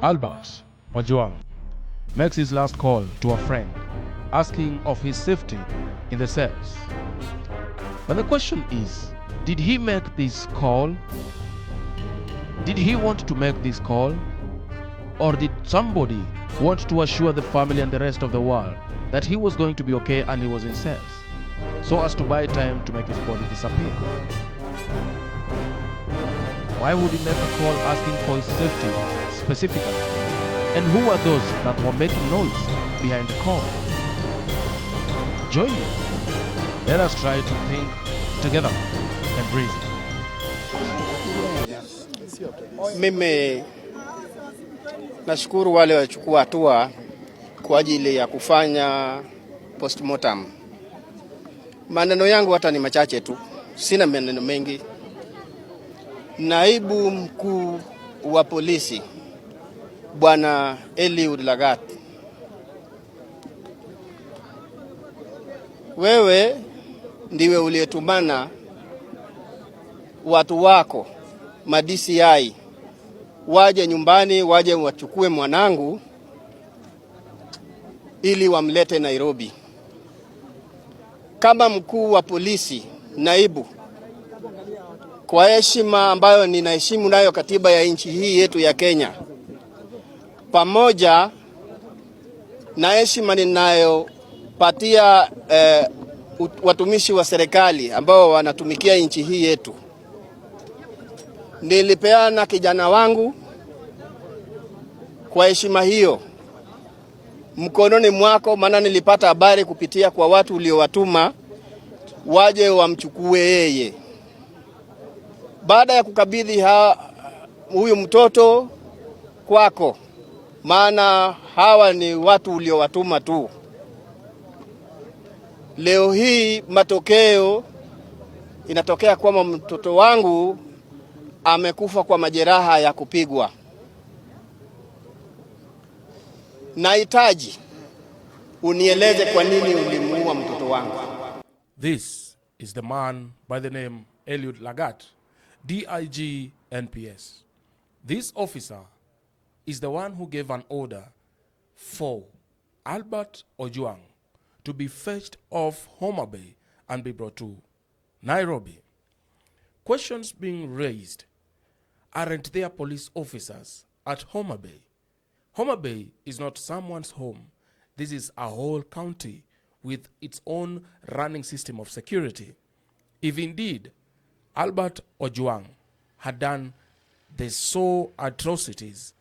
Albert Ojwang makes his last call to a friend, asking of his safety in the cells. But the question is, did he make this call? Did he want to make this call? Or did somebody want to assure the family and the rest of the world that he was going to be okay and he was in cells, so as to buy time to make his body disappear? Why would he make a call asking for his safety specifically? And who are those that were making noise behind the call? Join me. Let us try to think together and reason. Mimi nashukuru wale wachukua hatua kwa ajili ya kufanya postmortem. Maneno yangu hata ni machache tu, sina maneno mengi. Naibu mkuu wa polisi Bwana Eliud Lagat, wewe ndiwe uliyetumana watu wako ma-DCI waje nyumbani, waje wachukue mwanangu ili wamlete Nairobi. Kama mkuu wa polisi naibu, kwa heshima ambayo ninaheshimu nayo katiba ya nchi hii yetu ya Kenya, pamoja na heshima ninayopatia watumishi wa serikali ambao wanatumikia nchi hii yetu, nilipeana kijana wangu kwa heshima hiyo mkononi mwako, maana nilipata habari kupitia kwa watu uliowatuma waje wamchukue yeye. Baada ya kukabidhi huyu mtoto kwako, maana hawa ni watu uliowatuma tu, leo hii matokeo inatokea kwamba mtoto wangu amekufa kwa majeraha ya kupigwa. Nahitaji unieleze kwa nini ulimuua mtoto wangu. This is the man by the name Eliud Lagat, DIG NPS. This officer is the one who gave an order for Albert Ojwang to be fetched off Homa Bay and be brought to Nairobi. Questions being raised, aren't there police officers at Homa Bay? Homa Bay is not someone's home. This is a whole county with its own running system of security. If indeed Albert Ojwang had done the so atrocities,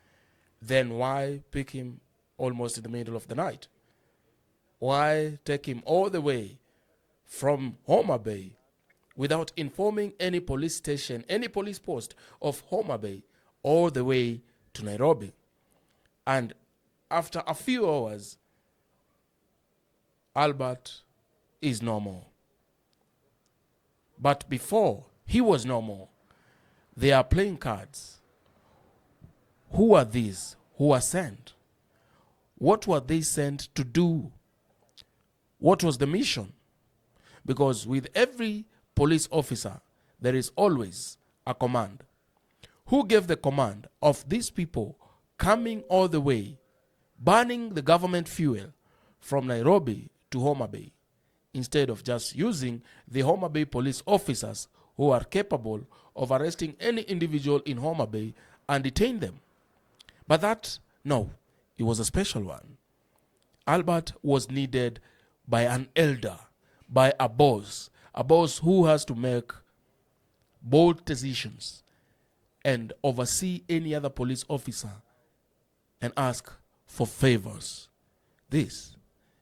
then why pick him almost in the middle of the night? Why take him all the way from Homa Bay without informing any police station, any police post of Homa Bay, all the way to Nairobi? And after a few hours, Albert is no more. But before he was no more, they are playing cards. Who are these who are sent? What were they sent to do? What was the mission? Because with every police officer, there is always a command. Who gave the command of these people coming all the way, burning the government fuel from Nairobi to Homa Bay, instead of just using the Homa Bay police officers who are capable of arresting any individual in Homa Bay and detain them? But that, no, it was a special one. Albert was needed by an elder, by a boss who has to make bold decisions and oversee any other police officer and ask for favors. This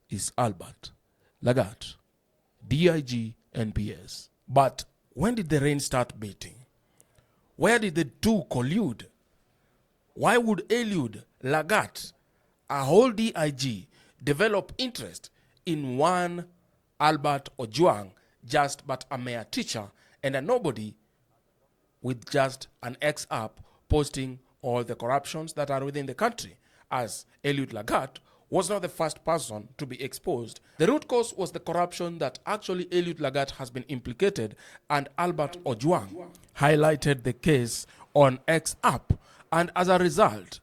is Albert Lagat, DIG NPS. But when did the rain start beating? Where did the two collude? Why would Eliud Lagat, a whole DIG, develop interest in one Albert Ojwang, just but a mere teacher and a nobody with just an X-app posting all the corruptions that are within the country, as Eliud Lagat was not the first person to be exposed. The root cause was the corruption that actually Eliud Lagat has been implicated, and Albert Ojwang highlighted the case on X-app. And as a result,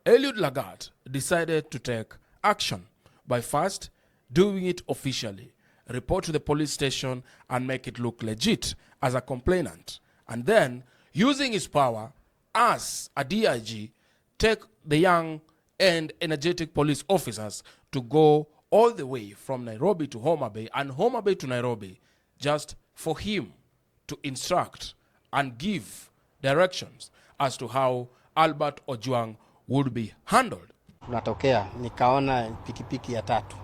Eliud Lagat decided to take action by first doing it officially, report to the police station and make it look legit as a complainant, and then using his power as a DIG, take the young and energetic police officers to go all the way from Nairobi to Homa Bay and Homa Bay to Nairobi just for him to instruct and give directions as to how Albert Ojwang would be handled. Natokea nikaona pikipiki ya tatu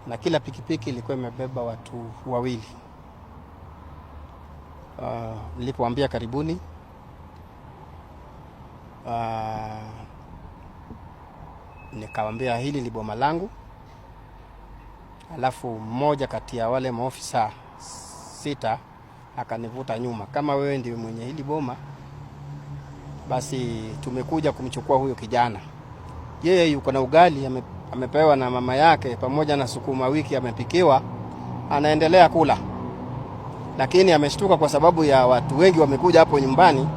na kila pikipiki ilikuwa imebeba watu wawili. Nilipoambia karibuni, nikawaambia hili ni boma langu. Alafu mmoja kati ya wale maofisa 6 akanivuta nyuma, kama wewe ndiye mwenye hili boma, basi tumekuja kumchukua huyo kijana. Yeye yuko na ugali amepewa na mama yake pamoja na sukuma wiki amepikiwa, anaendelea kula. Lakini ameshtuka kwa sababu ya watu wengi wamekuja hapo nyumbani.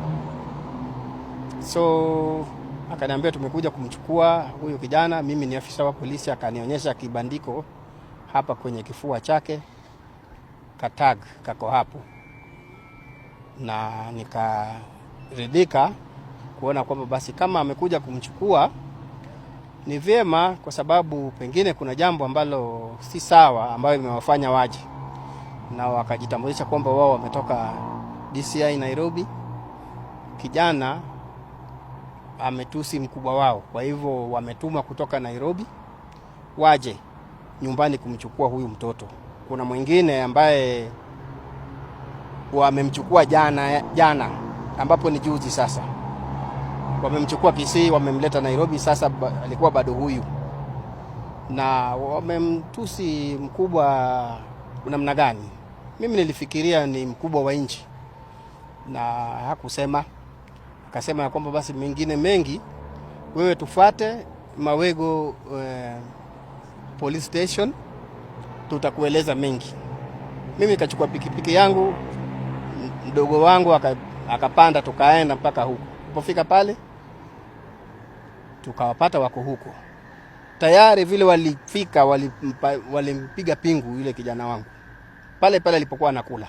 So akaniambia tumekuja kumchukua huyo kijana. Mimi ni afisa wa polisi, akanionyesha kibandiko hapa kwenye kifua chake, katag kako hapo, na nikaridhika kuona kwamba basi kama amekuja kumchukua ni vyema, kwa sababu pengine kuna jambo ambalo si sawa ambayo imewafanya waje, na wakajitambulisha kwamba wao wametoka DCI Nairobi. Kijana ametusi mkubwa wao, kwa hivyo wametuma kutoka Nairobi waje nyumbani kumchukua huyu mtoto. Kuna mwingine ambaye wamemchukua jana ambapo ni juzi sasa. Wamemchukua Kisii, wamemleta Nairobi, sasa alikuwa bado huyu. Na wamemtusi mkubwa namna gani? Mimi nilifikiria ni mkubwa wa nchi, na hakusema. Akasema ya kwamba basi mengine mengi wewe tufate Mawego police station, tutakueleza mengi. Mimi nikachukua pikipiki yangu, mdogo wangu akapanda, tukaenda mpaka huko. Tulipofika pale tukawapata wako huko. Tayari vile walifika walimpiga pingu yule kijana wangu. Pale alipokuwa anakula.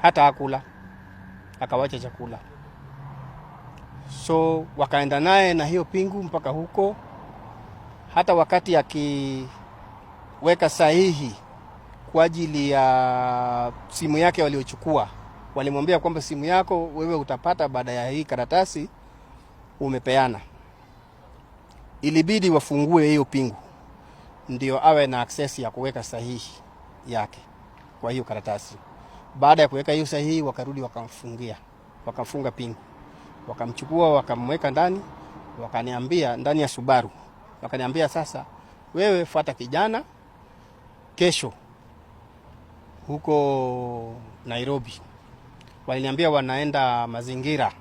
Hata hakula. Akawacha chakula. So wakaenda naye na hiyo pingu mpaka huko. Hata wakati akiweka sahihi kwa ajili ya simu yake waliochukua, walimwambia kwamba simu yako wewe utapata baada ya hii karatasi umepeana. Ilibidi wafungue hiyo pingu ndio awe na access ya kuweka sahihi yake kwa hiyo karatasi. Baada ya kuweka hiyo sahihi, wakarudi wakafunga pingu, wakamchukua wakamweka ndani, wakaniambia ndani ya Subaru, wakaniambia sasa wewe fuata kijana kesho huko Nairobi. Waliniambia wanaenda mazingira,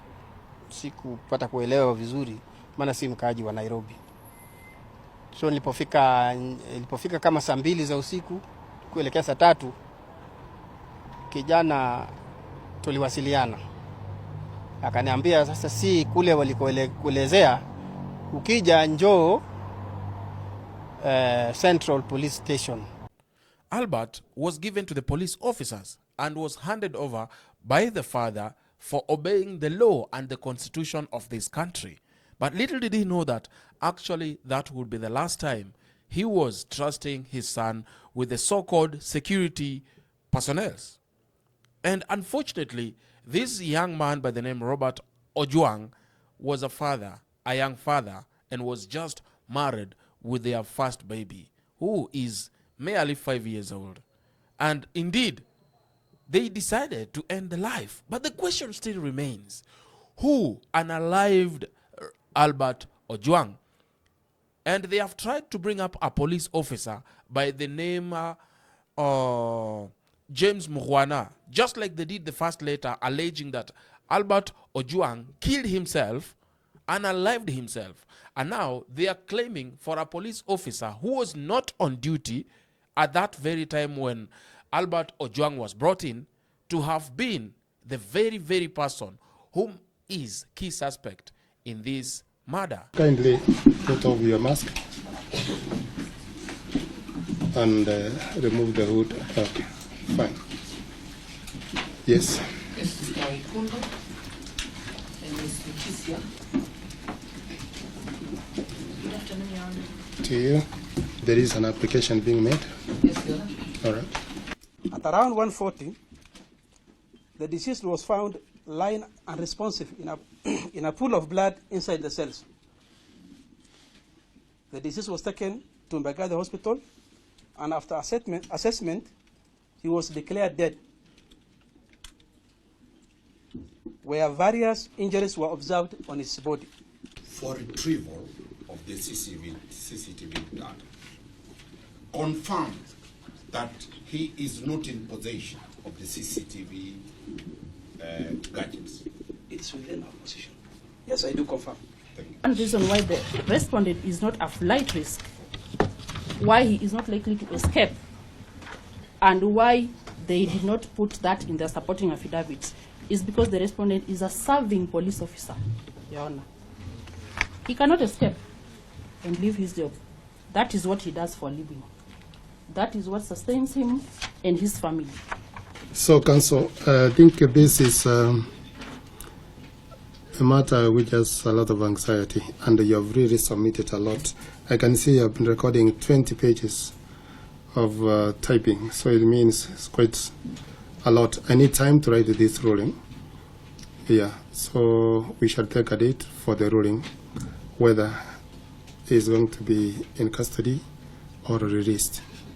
sikupata kuelewa vizuri maana si mkaaji wa Nairobi. So ilipofika kama saa 2 za usiku kuelekea saa 3, kijana tuliwasiliana. Akaniambia sasa si kule walikoelezea, ukija njoo Central Police Station. Albert was given to the police officers and was handed over by the father for obeying the law and the constitution of this country. But little did he know that actually that would be the last time he was trusting his son with the so-called security personnel. And unfortunately, this young man by the name Robert Ojwang was a young father, and was just married with their first baby, who is merely 5 years old. And indeed, they decided to end the life. But the question still remains, who unalived Albert Ojwang? And they have tried to bring up a police officer by the name James Mukhwana, just like they did the first letter, alleging that Albert Ojwang killed himself, unalived himself. And now they are claiming for a police officer who was not on duty at that very time when Albert Ojwang was brought in to have been the very, very person whom is key suspect in this murder. Kindly put off your mask and remove the hood. Okay, fine. Yes. Yes, Mr. Waikundo and Ms. Leticia. Good afternoon, Your Honor. To you, there is an application being made. Yes, Your Honor. All right. At around 1:40, the deceased was found lying unresponsive in a pool of blood inside the cells. The deceased was taken to Mbagade Hospital, and after assessment, he was declared dead, where various injuries were observed on his body. For retrieval of the CCTV data, confirmed that he is not in possession of the CCTV gadgets. It's within our position. Yes, I do confirm. Thank you. One reason why the respondent is not a flight risk, why he is not likely to escape, and why they did not put that in their supporting affidavit is because the respondent is a serving police officer, Your Honor. He cannot escape and leave his job. That is what he does for a living. That is what sustains him and his family. So, Counsel, I think this is a matter which has a lot of anxiety, and you have really submitted a lot. I can see you have been recording 20 pages of typing, so it means it's quite a lot. I need time to write this ruling. Yeah, so we shall take a date for the ruling, whether he is going to be in custody or released.